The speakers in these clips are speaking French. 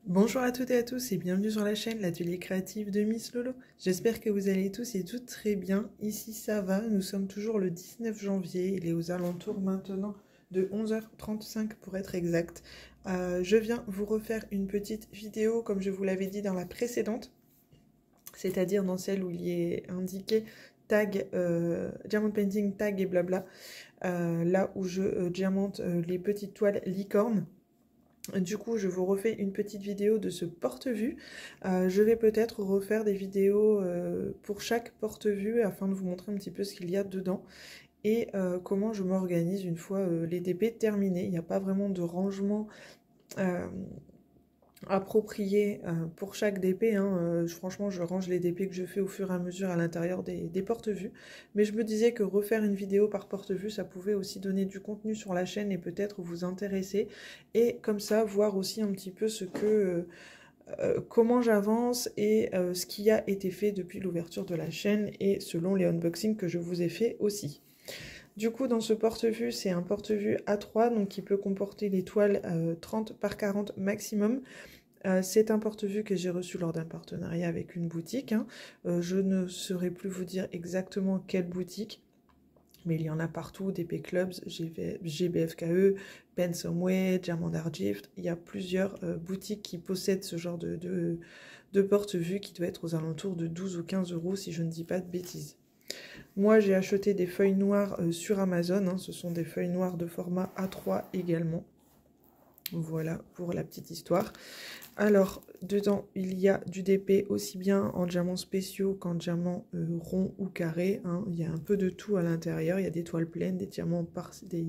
Bonjour à toutes et à tous et bienvenue sur la chaîne L'Atelier Créatif de Miss Lolo. J'espère que vous allez tous et toutes très bien. Ici ça va, nous sommes toujours le 19 janvier, il est aux alentours maintenant de 11h35 pour être exact. Je viens vous refaire une petite vidéo comme je vous l'avais dit dans la précédente, c'est-à-dire dans celle où il y est indiqué tag, diamond painting, tag et blabla, là où je diamante les petites toiles licornes. Du coup, je vous refais une petite vidéo de ce porte-vue. Je vais peut-être refaire des vidéos pour chaque porte-vue afin de vous montrer un petit peu ce qu'il y a dedans et comment je m'organise une fois les DP terminés. Il n'y a pas vraiment de rangement approprié pour chaque DP, hein. Franchement, je range les DP que je fais au fur et à mesure à l'intérieur des porte-vues. Mais je me disais que refaire une vidéo par porte-vue, ça pouvait aussi donner du contenu sur la chaîne et peut-être vous intéresser. Et comme ça, voir aussi un petit peu ce que... comment j'avance et ce qui a été fait depuis l'ouverture de la chaîne et selon les unboxings que je vous ai fait aussi. Du coup, dans ce porte-vue, c'est un porte-vue A3, donc qui peut comporter les toiles 30 par 40 maximum. C'est un porte-vue que j'ai reçu lors d'un partenariat avec une boutique, hein. Je ne saurais plus vous dire exactement quelle boutique, mais il y en a partout, DP Clubs, GBFKE, Pen Someway, Diamond Art Gift. Il y a plusieurs boutiques qui possèdent ce genre de porte-vue qui doit être aux alentours de 12 ou 15 € si je ne dis pas de bêtises. Moi, j'ai acheté des feuilles noires sur Amazon, hein. Ce sont des feuilles noires de format A3 également. Voilà pour la petite histoire. Alors, dedans, il y a du DP aussi bien en diamants spéciaux qu'en diamants ronds ou carrés, hein. Il y a un peu de tout à l'intérieur. Il y a des toiles pleines, des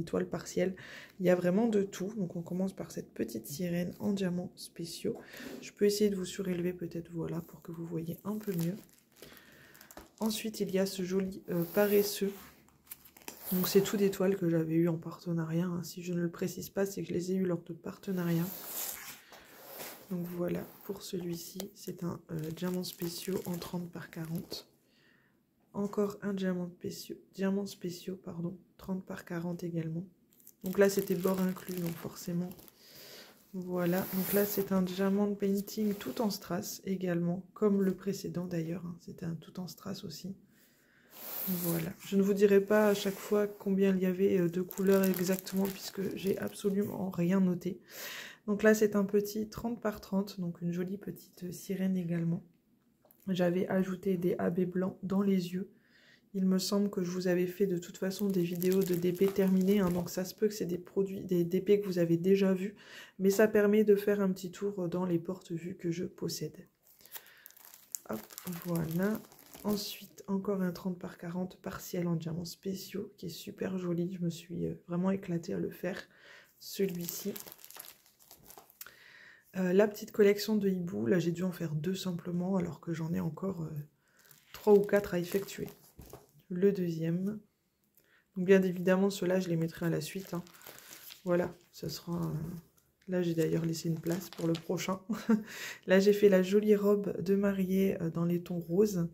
toiles partielles. Il y a vraiment de tout. Donc, on commence par cette petite sirène en diamants spéciaux. Je peux essayer de vous surélever peut-être, voilà, pour que vous voyez un peu mieux. Ensuite, il y a ce joli paresseux. Donc, c'est tout des toiles que j'avais eu en partenariat, hein. Si je ne le précise pas, c'est que je les ai eues lors de partenariat. Donc voilà, pour celui-ci, c'est un diamant spéciaux en 30 par 40. Encore un diamant spéciaux, pardon, 30 par 40 également. Donc là, c'était bord inclus, donc forcément. Voilà, donc là, c'est un diamant painting tout en strass également, comme le précédent d'ailleurs, hein. C'était un tout en strass aussi. Voilà, je ne vous dirai pas à chaque fois combien il y avait de couleurs exactement, puisque j'ai absolument rien noté. Donc là, c'est un petit 30 par 30, donc une jolie petite sirène également. J'avais ajouté des AB blancs dans les yeux. Il me semble que je vous avais fait de toute façon des vidéos de DP terminées, hein, donc ça se peut que c'est des produits, des DP que vous avez déjà vus, mais ça permet de faire un petit tour dans les porte-vues que je possède. Hop, voilà. Ensuite, encore un 30 par 40 partiel en diamants spéciaux, qui est super joli. Je me suis vraiment éclatée à le faire. Celui-ci. La petite collection de hibou, là j'ai dû en faire 2 simplement, alors que j'en ai encore 3 ou 4 à effectuer. Le deuxième. Donc bien évidemment, ceux-là, je les mettrai à la suite, hein. Voilà, ce sera... Là, j'ai d'ailleurs laissé une place pour le prochain. Là, j'ai fait la jolie robe de mariée dans les tons roses.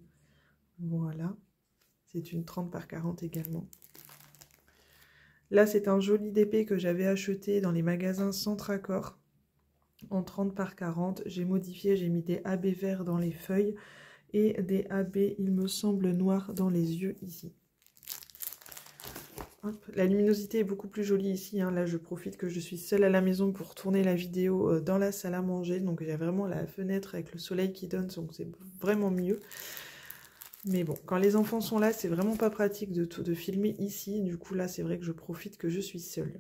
Voilà. C'est une 30 par 40 également. Là, c'est un joli DP que j'avais acheté dans les magasins Centracor. En 30 par 40, j'ai modifié, j'ai mis des AB verts dans les feuilles et des AB, il me semble, noirs dans les yeux ici. Hop. La luminosité est beaucoup plus jolie ici, hein. Là, je profite que je suis seule à la maison pour tourner la vidéo dans la salle à manger. Donc, il y a vraiment la fenêtre avec le soleil qui donne, donc c'est vraiment mieux. Mais bon, quand les enfants sont là, c'est vraiment pas pratique de filmer ici. Du coup, là, c'est vrai que je profite que je suis seule.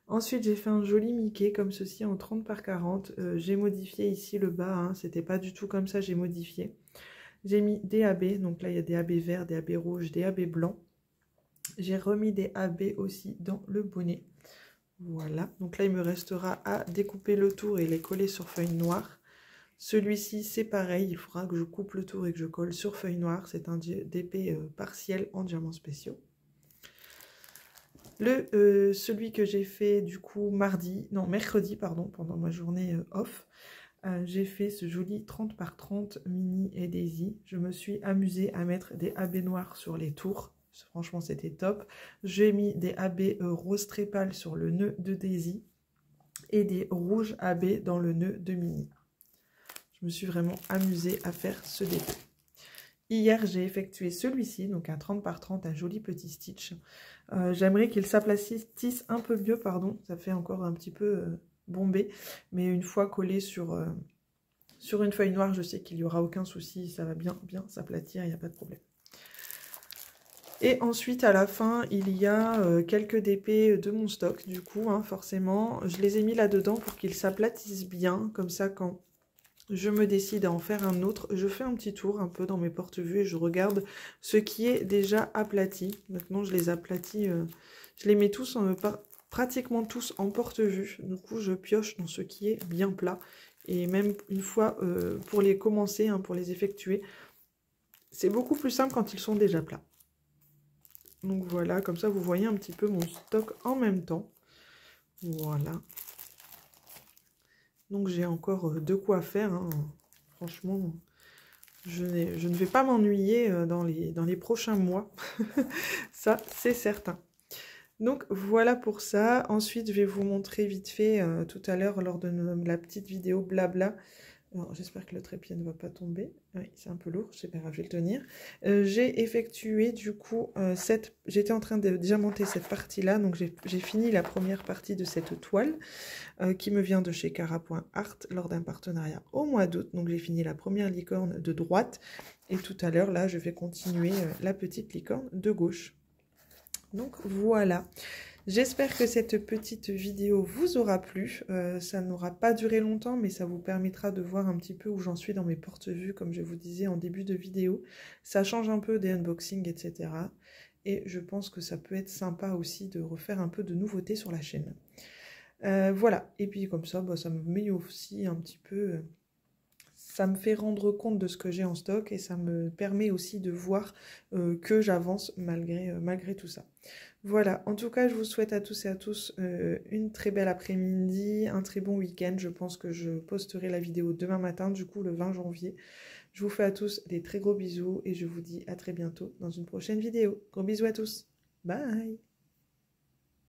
Ensuite, j'ai fait un joli Mickey comme ceci en 30 par 40. J'ai modifié ici le bas, hein. C'était pas du tout comme ça, j'ai modifié. J'ai mis des AB, donc là il y a des AB verts, des AB rouges, des AB blancs. J'ai remis des AB aussi dans le bonnet. Voilà, donc là il me restera à découper le tour et les coller sur feuille noire. Celui-ci c'est pareil, il faudra que je coupe le tour et que je colle sur feuille noire. C'est un DP partiel en diamants spéciaux. Celui que j'ai fait du coup mercredi, pardon, pendant ma journée off, j'ai fait ce joli 30 par 30 mini et Daisy. Je me suis amusée à mettre des AB noirs sur les tours. Franchement, c'était top. J'ai mis des AB rose trépal sur le nœud de Daisy et des rouges AB dans le nœud de Mini. Je me suis vraiment amusée à faire ce dépôt. Hier, j'ai effectué celui-ci, donc un 30 par 30, un joli petit stitch. J'aimerais qu'il s'aplatisse un peu mieux, pardon, ça fait encore un petit peu bombé, mais une fois collé sur une feuille noire, je sais qu'il n'y aura aucun souci, ça va bien s'aplatir, il n'y a pas de problème. Et ensuite, à la fin, il y a quelques DP de mon stock, du coup, hein, forcément. Je les ai mis là-dedans pour qu'ils s'aplatissent bien, comme ça, quand je me décide à en faire un autre, je fais un petit tour un peu dans mes porte-vues et je regarde ce qui est déjà aplati. Maintenant, je les aplatis, je les mets tous, pratiquement tous en porte-vue. Du coup, je pioche dans ce qui est bien plat. Et même une fois, pour les commencer, hein, pour les effectuer, c'est beaucoup plus simple quand ils sont déjà plats. Donc voilà, comme ça, vous voyez un petit peu mon stock en même temps. Voilà. Donc j'ai encore de quoi faire, hein. Franchement, je ne vais pas m'ennuyer dans les prochains mois. Ça, c'est certain. Donc voilà pour ça. Ensuite, je vais vous montrer vite fait tout à l'heure lors de la petite vidéo blabla. J'espère que le trépied ne va pas tomber. Oui, c'est un peu lourd, c'est pas grave, je vais le tenir. J'ai effectué du coup j'étais en train de diamanter cette partie-là, donc j'ai fini la première partie de cette toile qui me vient de chez Cara.art lors d'un partenariat au mois d'août. Donc j'ai fini la première licorne de droite et tout à l'heure là je vais continuer la petite licorne de gauche. Donc voilà. J'espère que cette petite vidéo vous aura plu. Ça n'aura pas duré longtemps, mais ça vous permettra de voir un petit peu où j'en suis dans mes porte-vues, comme je vous disais en début de vidéo. Ça change un peu des unboxings, etc. Et je pense que ça peut être sympa aussi de refaire un peu de nouveautés sur la chaîne. Voilà, et puis comme ça, ça me met aussi un petit peu... ça me fait rendre compte de ce que j'ai en stock et ça me permet aussi de voir que j'avance malgré tout ça. Voilà, en tout cas, je vous souhaite à tous et à tous une très belle après-midi, un très bon week-end. Je pense que je posterai la vidéo demain matin, du coup le 20 janvier. Je vous fais à tous des très gros bisous et je vous dis à très bientôt dans une prochaine vidéo. Gros bisous à tous. Bye!